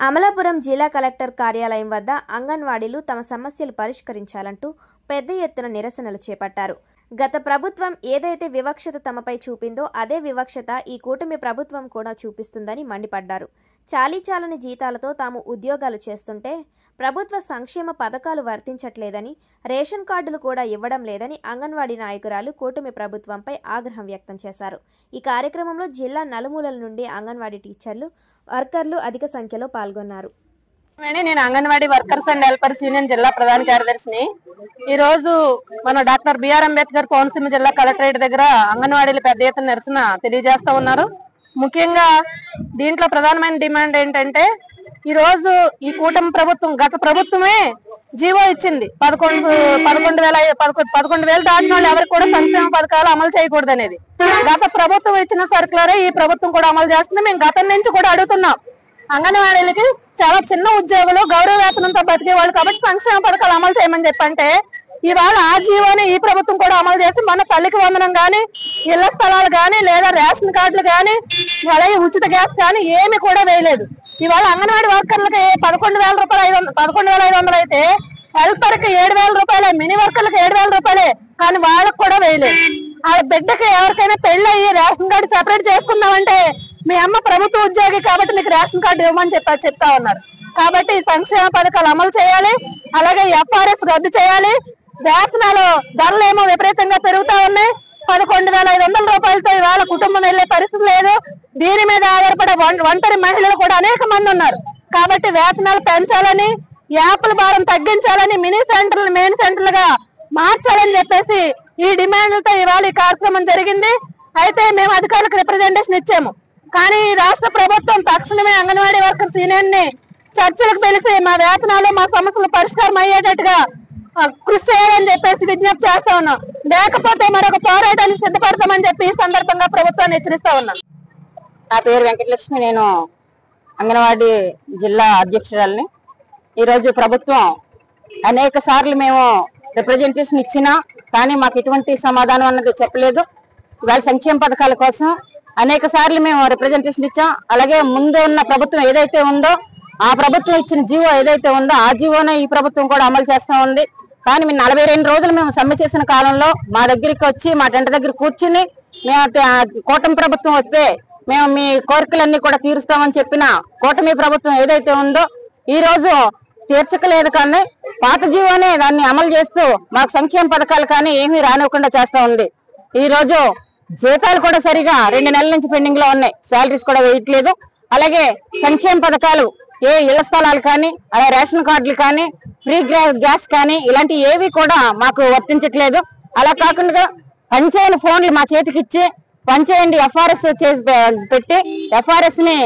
అమలాపురం జిల్లా కలెక్టర్ కార్యాలయం వద్ద అంగన్వాడీలు తమ సమస్యలు పరిష్కరించాలంటూ పెద్ద ఎత్తున నిరసనలు చేపట్టారు. గత ప్రభుత్వం ఏదైతే వివక్షత తమపై చూపిందో అదే వివక్షత ఈ కూటమి ప్రభుత్వం కూడా చూపిస్తుందని మండిపడ్డారు. చాలీచాలని జీతాలతో తాము ఉద్యోగాలు చేస్తుంటే ప్రభుత్వ సంక్షేమ పథకాలు వర్తించట్లేదని, రేషన్ కార్డులు కూడా ఇవ్వడం లేదని అంగన్వాడీ నాయకురాలు కూటమి ప్రభుత్వంపై ఆగ్రహం వ్యక్తం చేశారు. ఈ కార్యక్రమంలో జిల్లా నలుమూలల నుండి అంగన్వాడీ టీచర్లు, వర్కర్లు అధిక సంఖ్యలో పాల్గొన్నారు. నేను anganwadi workers and helpers union జిల్లా ప్రధాన కార్యదర్శిని. ఈ రోజు మన డాక్టర్ బిఆర్ అంబేద్కర్ కోనసీమ జిల్లా కలెక్టరేట్ దగ్గర అంగన్వాడీలు పెద్ద ఎత్తున నిరసన తెలియజేస్తా ఉన్నారు. ముఖ్యంగా దీంట్లో ప్రధానమైన డిమాండ్ ఏంటంటే, ఈ రోజు ఈ కూటమి ప్రభుత్వం గత ప్రభుత్వమే జీవో ఇచ్చింది 11,000 దాటిన వాళ్ళు ఎవరికి కూడా సంక్షేమ పథకాలు అమలు చేయకూడదు అనేది. గత ప్రభుత్వం ఇచ్చిన సర్కులరే ఈ ప్రభుత్వం కూడా అమలు చేస్తుంది. మేము గతం నుంచి కూడా అడుగుతున్నాం, అంగన్వాడీలకి చాలా చిన్న ఉద్యోగులు గౌరవ వేతనంతో బతికేవాళ్ళు కాబట్టి సంక్షేమ పథకాలు అమలు చేయమని చెప్పంటే, ఇవాళ ఆ జీవోని ఈ ప్రభుత్వం కూడా అమలు చేసి మన తల్లికి వందనం గాని, ఇళ్ల స్థలాలు గాని, లేదా రేషన్ కార్డులు గాని, అలాగే ఉచిత గ్యాస్ గాని ఏమి కూడా వేయలేదు. ఇవాళ అంగన్వాడీ వర్కర్లకి 11,500 అయితే హెల్పర్ కి 7,000 రూపాయలే, మినీ వర్కర్లకు 7,000 రూపాయలే, కానీ వాళ్ళకు కూడా వేయలేదు. ఆ బిడ్డకి ఎవరికైనా పెళ్లి అయ్యి రేషన్ కార్డు సెపరేట్ చేసుకుందామంటే మీ అమ్మ ప్రభుత్వ ఉద్యోగి కాబట్టి మీకు రేషన్ కార్డు ఇవ్వమని చెప్తా ఉన్నారు. కాబట్టి సంక్షేమ పథకాలు అమలు చేయాలి, అలాగే FRS రద్దు చేయాలి. వేతనాలు ధరలు ఏమో విపరీతంగా పెరుగుతా ఉన్నాయి. 11,500 రూపాయలతో ఇవాళ కుటుంబం వెళ్లే పరిస్థితి లేదు. దీని మీద ఆధారపడే ఒంటరి మహిళలు కూడా అనేక మంది ఉన్నారు. కాబట్టి వేతనాలు పెంచాలని, యాప్ల భారం తగ్గించాలని, మినీ సెంటర్లు మెయిన్ సెంటర్లుగా మార్చాలని చెప్పేసి ఈ డిమాండ్లతో ఇవాళ ఈ కార్యక్రమం జరిగింది. అయితే మేము అధికారులకు రిప్రజెంటేషన్ ఇచ్చాము, కానీ రాష్ట్ర ప్రభుత్వం తక్షణమే అంగన్వాడీ వర్కర్స్ యూనియన్ ని చర్చలకు పిలిచి మా వేతనాలు, మా సమస్యలు పరిష్కారం అయ్యేటట్టుగా కృషి చేయాలని చెప్పేసి విజ్ఞప్తి చేస్తా ఉన్నాం. లేకపోతే మరొక పోరాటానికి సిద్ధపడతామని చెప్పి ఈ సందర్భంగా ప్రభుత్వాన్ని హెచ్చరిస్తా ఉన్నాం. నా పేరు వెంకటలక్ష్మి, నేను అంగన్వాడీ జిల్లా అధ్యక్షురాలిని. ఈరోజు ప్రభుత్వం అనేక సార్లు మేము రిప్రజెంటేషన్ ఇచ్చినా కానీ మాకు ఎటువంటి సమాధానం అన్నది చెప్పలేదు. ఇవాళ సంక్షేమ పథకాల కోసం అనేక సార్లు మేము రిప్రజెంటేషన్ ఇచ్చాం. అలాగే ముందు ఉన్న ప్రభుత్వం ఏదైతే ఉందో ఆ ప్రభుత్వం ఇచ్చిన జీవో ఏదైతే ఉందో ఆ జీవోనే ఈ ప్రభుత్వం కూడా అమలు చేస్తూ ఉంది. కానీ మేము 42 రోజులు మేము సమ్మె చేసిన కాలంలో మా దగ్గరికి వచ్చి మా టెంట్ దగ్గర కూర్చుని మేము కూటమి ప్రభుత్వం వస్తే మేము మీ కోరికలన్నీ కూడా తీరుస్తామని చెప్పిన కూటమి ప్రభుత్వం ఏదైతే ఉందో ఈ రోజు తీర్చకలేదు. కానీ పాత జీవోనే దాన్ని అమలు చేస్తూ మాకు సంక్షేమ పథకాలు కానీ ఏమీ రానివ్వకుండా చేస్తూ ఉంది. ఈ రోజు జీతాలు కూడా సరిగా 2 నెలల నుంచి పెండింగ్ లో ఉన్నాయి, శాలరీస్ కూడా వేయట్లేదు. అలాగే సంక్షేమ పథకాలు ఏ ఇళ్ల స్థలాలు కానీ, అలాగే రేషన్ కార్డులు కానీ, ఫ్రీ గ్యాస్ కానీ ఇలాంటి ఏవి కూడా మాకు వర్తించట్లేదు. అలా కాకుండా పనిచేయని ఫోన్లు మా చేతికి ఇచ్చి పనిచేయండి FRS చేసి పెట్టి FRS ని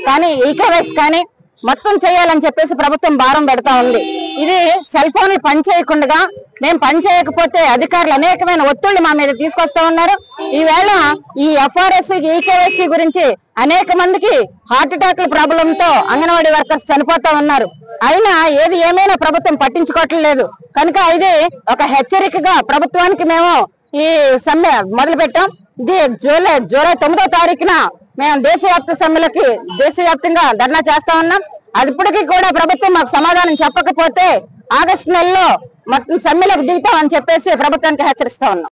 కానీ ఈకేవైస్ కానీ మొత్తం చేయాలని చెప్పేసి ప్రభుత్వం భారం పెడతా ఉంది. ఇది సెల్ ఫోన్లు పనిచేయకుండా మేము పనిచేయకపోతే అధికారులు అనేకమైన ఒత్తిళ్లు మా మీద తీసుకొస్తా ఉన్నారు. ఈవేళ ఈ FRS EKYC గురించి అనేక మందికి హార్ట్ అటాక్ల ప్రాబ్లంతో అంగన్వాడీ వర్కర్స్ చనిపోతా ఉన్నారు. అయినా ఏది ఏమైనా ప్రభుత్వం పట్టించుకోవట్లేదు. కనుక ఇది ఒక హెచ్చరికగా ప్రభుత్వానికి మేము ఈ సమ్మె మొదలు పెట్టాం. ఇది జూలై 9వ తారీఖున మేము దేశవ్యాప్తంగా ధర్నా చేస్తా ఉన్నాం. అదిప్పటికీ కూడా ప్రభుత్వం మాకు సమాధానం చెప్పకపోతే ఆగస్టు నెలలో మొత్తం సమ్మెలకు దిగుతామని చెప్పేసి ప్రభుత్వానికి హెచ్చరిస్తా ఉన్నాం.